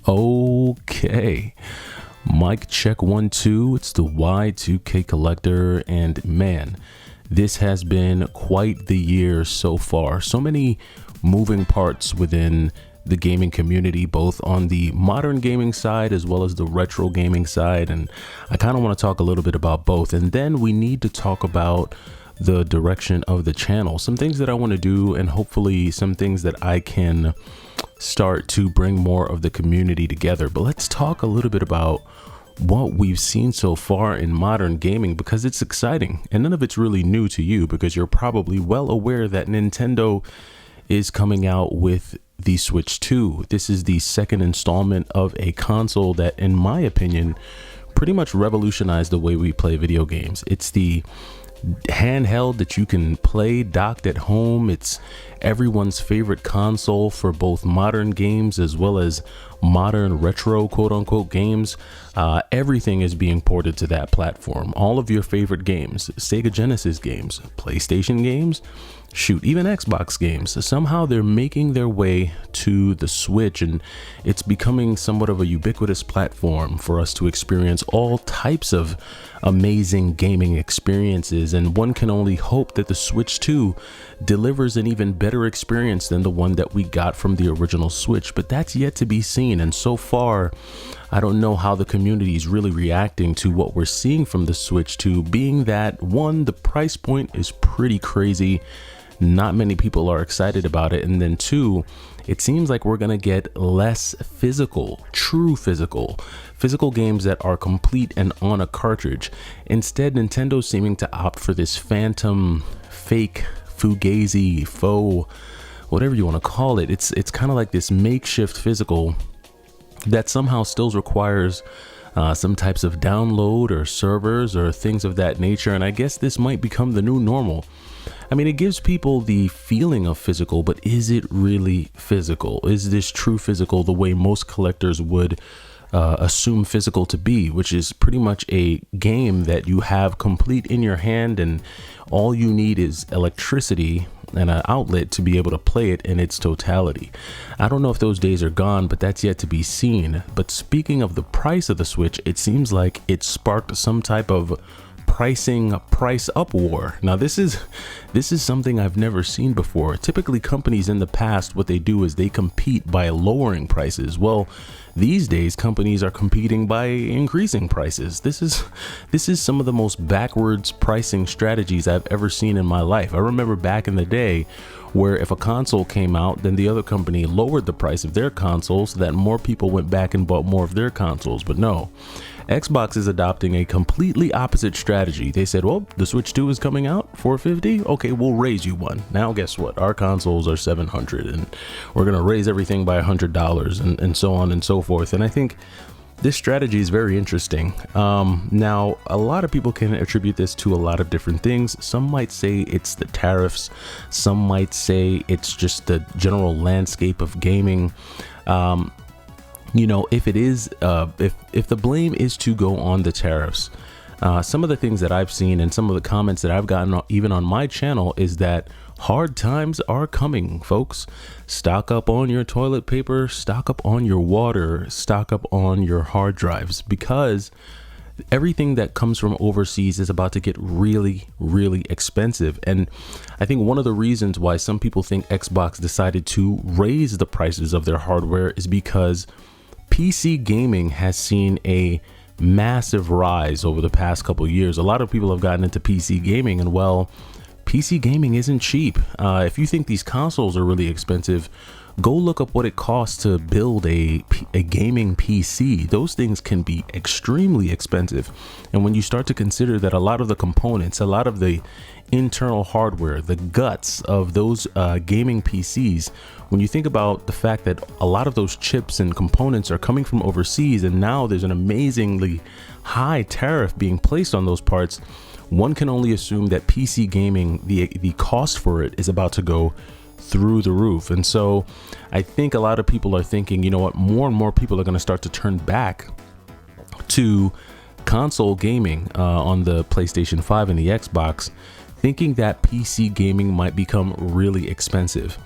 Okay. Mic check 1 2. It's the Y2K collector, and man, this has been quite the year so far. So many moving parts within the gaming community, both on the modern gaming side as well as the retro gaming side, and I kind of want to talk a little bit about both. And then we need to talk about the direction of the channel, some things that I want to do, and hopefully some things that I can start to bring more of the community together. But let's talk a little bit about what we've seen so far in modern gaming, because it's exciting and none of it's really new to you, because you're probably well aware that Nintendo is coming out with the Switch 2. This is the second installment of a console that, in my opinion, pretty much revolutionized the way we play video games. It's the handheld that you can play docked at home. It's everyone's favorite console for both modern games as well as modern retro quote unquote games. Everything is being ported to that platform. All of your favorite games, Sega Genesis games, PlayStation games, shoot, even Xbox games, somehow they're making their way to the Switch, and it's becoming somewhat of a ubiquitous platform for us to experience all types of amazing gaming experiences. And one can only hope that the Switch 2 delivers an even better experience than the one that we got from the original Switch, but that's yet to be seen. And so far, I don't know how the community is really reacting to what we're seeing from the Switch 2, being that, one, the price point is pretty crazy. Not many people are excited about it. And then two, it seems like we're going to get less physical, true physical games that are complete and on a cartridge. Instead, Nintendo's seeming to opt for this phantom, fake, fugazi, faux, whatever you want to call it. It's kind of like this makeshift physical that somehow still requires some types of download or servers or things of that nature. And I guess this might become the new normal. I mean, it gives people the feeling of physical, but is it really physical? Is this true physical the way most collectors would assume physical to be, which is pretty much a game that you have complete in your hand, and all you need is electricity and an outlet to be able to play it in its totality. I don't know if those days are gone, but that's yet to be seen. But speaking of the price of the Switch, it seems like it sparked some type of price up war. Now this is something I've never seen before. Typically companies in the past, what they do is they compete by lowering prices. Well, these days companies are competing by increasing prices. This is some of the most backwards pricing strategies I've ever seen in my life. I remember back in the day where if a console came out, then the other company lowered the price of their console so that more people went back and bought more of their consoles. But no, Xbox is adopting a completely opposite strategy. They said, well, the Switch 2 is coming out, $450. Okay, we'll raise you one. Now, guess what? Our consoles are $700, and we're going to raise everything by $100 and so on and so forth. And I think this strategy is very interesting. Now, a lot of people can attribute this to a lot of different things. Some might say it's the tariffs. Some might say it's just the general landscape of gaming. You know, if it is, if the blame is to go on the tariffs, some of the things that I've seen and some of the comments that I've gotten even on my channel is that hard times are coming, folks. Stock up on your toilet paper, stock up on your water, stock up on your hard drives, because everything that comes from overseas is about to get really, really expensive. And I think one of the reasons why some people think Xbox decided to raise the prices of their hardware is because PC gaming has seen a massive rise over the past couple of years. A lot of people have gotten into PC gaming, and well, PC gaming isn't cheap. If you think these consoles are really expensive, go look up what it costs to build a gaming PC. Those things can be extremely expensive. And when you start to consider that a lot of the components, a lot of the internal hardware, the guts of those gaming PCs, when you think about the fact that a lot of those chips and components are coming from overseas, and now there's an amazingly high tariff being placed on those parts, one can only assume that PC gaming, the cost for it is about to go through the roof. And so I think a lot of people are thinking, you know what, more and more people are going to start to turn back to console gaming on the PlayStation 5 and the Xbox, thinking that PC gaming might become really expensive.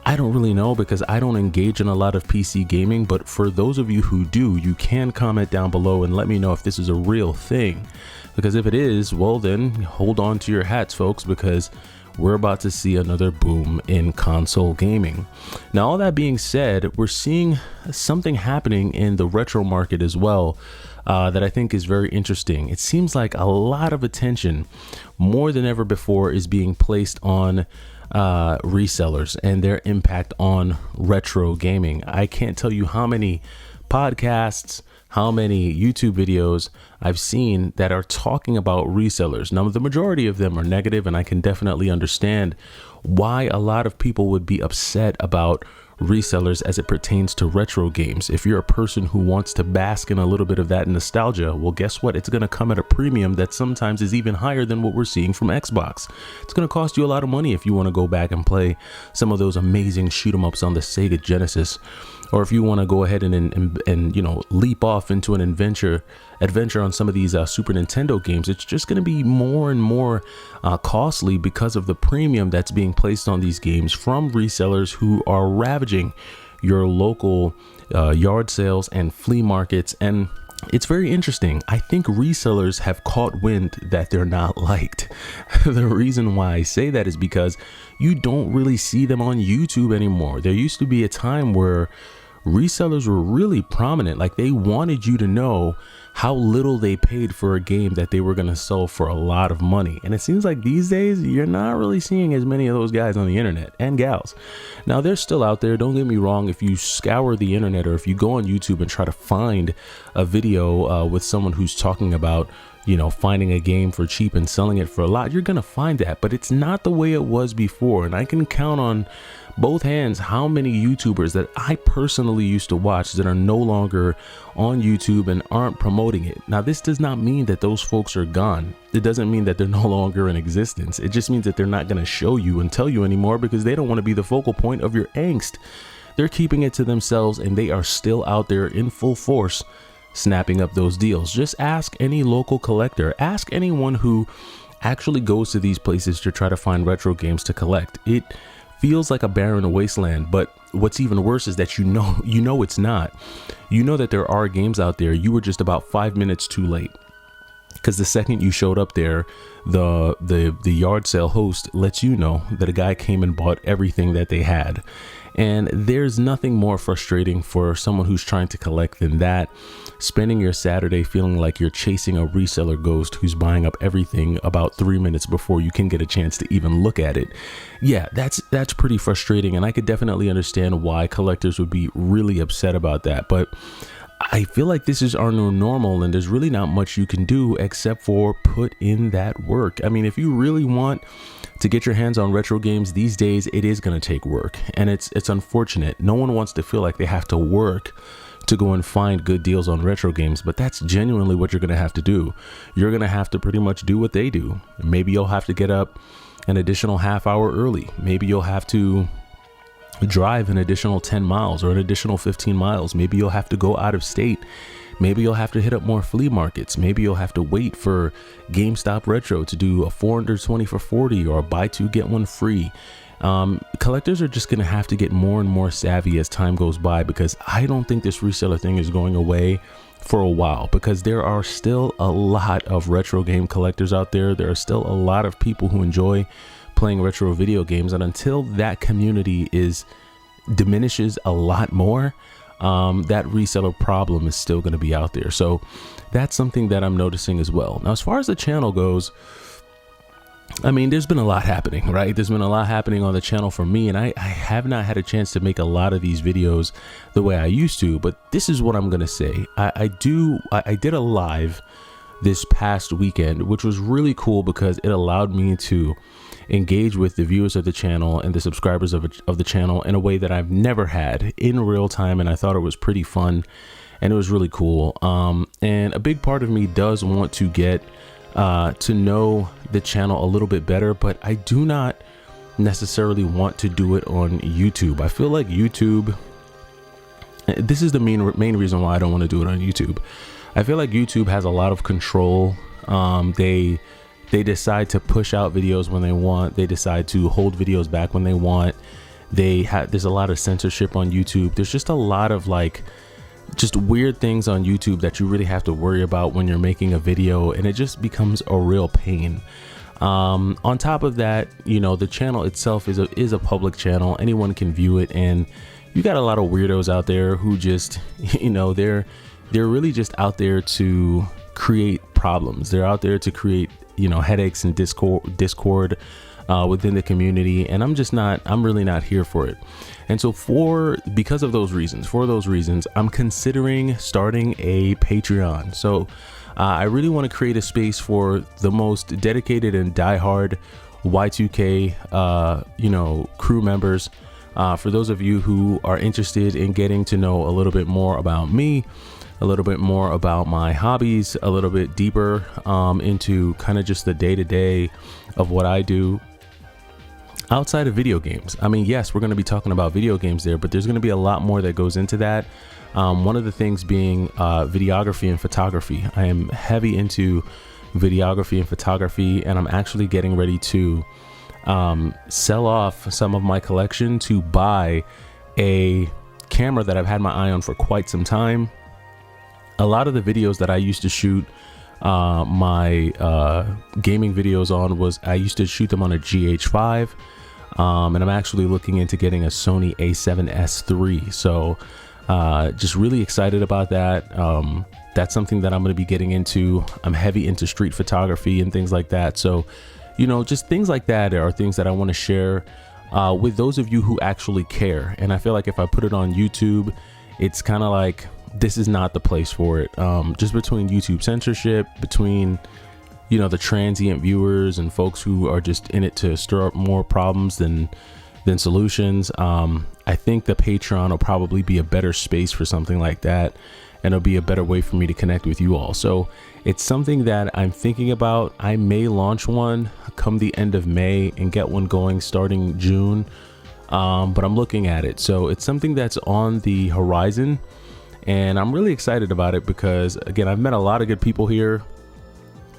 I don't really know because I don't engage in a lot of PC gaming, but for those of you who do, you can comment down below and let me know if this is a real thing. Because if it is, well then hold on to your hats, folks, because we're about to see another boom in console gaming. Now, all that being said, we're seeing something happening in the retro market as well that I think is very interesting. It seems like a lot of attention, more than ever before, is being placed on resellers and their impact on retro gaming. I can't tell you how many podcasts, how many YouTube videos I've seen that are talking about resellers. Now, the majority of them are negative, and I can definitely understand why a lot of people would be upset about resellers as it pertains to retro games. If you're a person who wants to bask in a little bit of that nostalgia, well, guess what? It's going to come at a premium that sometimes is even higher than what we're seeing from Xbox. It's going to cost you a lot of money if you want to go back and play some of those amazing shoot 'em ups on the Sega Genesis, or if you want to go ahead and you know, leap off into an adventure on some of these Super Nintendo games. It's just going to be more and more costly because of the premium that's being placed on these games from resellers who are ravaging your local yard sales and flea markets. And it's very interesting. I think resellers have caught wind that they're not liked. The reason why I say that is because you don't really see them on YouTube anymore. There used to be a time where resellers were really prominent. Like, they wanted you to know how little they paid for a game that they were going to sell for a lot of money. And it seems like these days you're not really seeing as many of those guys on the internet, and gals. Now, they're still out there. Don't get me wrong. If you scour the internet, or if you go on YouTube and try to find a video with someone who's talking about, you know, finding a game for cheap and selling it for a lot, you're going to find that. But it's not the way it was before. And I can count on both hands how many YouTubers that I personally used to watch that are no longer on YouTube and aren't promoting it. Now, this does not mean that those folks are gone. It doesn't mean that they're no longer in existence. It just means that they're not going to show you and tell you anymore because they don't want to be the focal point of your angst. They're keeping it to themselves, and they are still out there in full force snapping up those deals. Just ask any local collector, ask anyone who actually goes to these places to try to find retro games to collect. It feels like a barren wasteland, but what's even worse is that you know it's not. You know that there are games out there. You were just about 5 minutes too late, because the second you showed up there, the yard sale host lets you know that a guy came and bought everything that they had. And there's nothing more frustrating for someone who's trying to collect than that. Spending your Saturday feeling like you're chasing a reseller ghost who's buying up everything about 3 minutes before you can get a chance to even look at it. Yeah, that's pretty frustrating, and I could definitely understand why collectors would be really upset about that. But I feel like this is our new normal, and there's really not much you can do except for put in that work. I mean, if you really want to get your hands on retro games these days, it is going to take work, and it's unfortunate. No one wants to feel like they have to work to go and find good deals on retro games, but that's genuinely what you're going to have to do. You're going to have to pretty much do what they do. Maybe you'll have to get up an additional half hour early. Maybe you'll have to drive an additional 10 miles or an additional 15 miles. Maybe you'll have to go out of state. Maybe you'll have to hit up more flea markets. Maybe you'll have to wait for GameStop Retro to do a 420 for 40 or a buy two get one free. Collectors are just going to have to get more and more savvy as time goes by, because I don't think this reseller thing is going away for a while, because there are still a lot of retro game collectors out there. There are still a lot of people who enjoy playing retro video games, and until that community diminishes a lot more, that reseller problem is still going to be out there. So that's something that I'm noticing as well. Now, as far as the channel goes, I mean, there's been a lot happening, right? There's been a lot happening on the channel for me, and I have not had a chance to make a lot of these videos the way I used to, but this is what I'm going to say. I did a live this past weekend, which was really cool because it allowed me to engage with the viewers of the channel and the subscribers of the channel in a way that I've never had in real time, and I thought it was pretty fun and it was really cool. And a big part of me does want to get to know the channel a little bit better, but I do not necessarily want to do it on YouTube. I feel like YouTube, this is the main reason why I don't want to do it on YouTube. I feel like YouTube has a lot of control. They decide to push out videos when they want. They decide to hold videos back when they want. there's a lot of censorship on YouTube. There's just a lot of like just weird things on YouTube that you really have to worry about when you're making a video, and it just becomes a real pain. On top of that, you know, the channel itself is a public channel. Anyone can view it, and you got a lot of weirdos out there who just, you know, they're really just out there to create problems. They're out there to create, you know, headaches and discord within the community, and I'm really not here for it. And so for those reasons, I'm considering starting a Patreon. So I really want to create a space for the most dedicated and diehard Y2K, you know, crew members. For those of you who are interested in getting to know a little bit more about me, a little bit more about my hobbies, a little bit deeper into kind of just the day-to-day of what I do outside of video games. I mean, yes, we're going to be talking about video games there, but there's going to be a lot more that goes into that. One of the things being videography and photography. I am heavy into videography and photography, and I'm actually getting ready to sell off some of my collection to buy a camera that I've had my eye on for quite some time. A lot of the videos that I used to shoot my gaming videos on I used to shoot them on a GH5, and I'm actually looking into getting a Sony a7S III. So just really excited about that. That's something that I'm going to be getting into. I'm heavy into street photography and things like that. So, you know, just things like that are things that I want to share with those of you who actually care. And I feel like if I put it on YouTube, it's kind of like, this is not the place for it. Just between YouTube censorship, between, you know, the transient viewers and folks who are just in it to stir up more problems than solutions. I think the Patreon will probably be a better space for something like that, and it'll be a better way for me to connect with you all. So it's something that I'm thinking about. I may launch one come the end of May and get one going starting June, but I'm looking at it. So it's something that's on the horizon, and I'm really excited about it because, again, I've met a lot of good people here.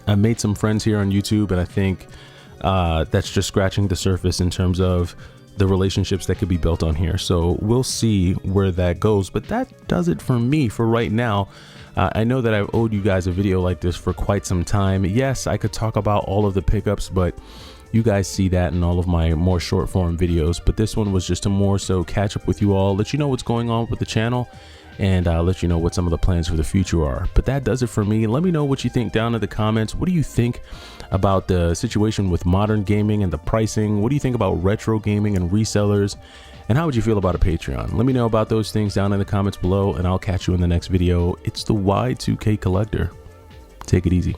I've made some friends here on YouTube, and I think that's just scratching the surface in terms of the relationships that could be built on here. So we'll see where that goes, but that does it for me for right now. I know that I've owed you guys a video like this for quite some time. Yes, I could talk about all of the pickups, but you guys see that in all of my more short form videos. But this one was just to more so catch up with you all, let you know what's going on with the channel, and let you know what some of the plans for the future are. But that does it for me. Let me know what you think down in the comments. What do you think about the situation with modern gaming and the pricing? What do you think about retro gaming and resellers? And how would you feel about a Patreon? Let me know about those things down in the comments below, and I'll catch you in the next video. It's the Y2K Collector. Take it easy.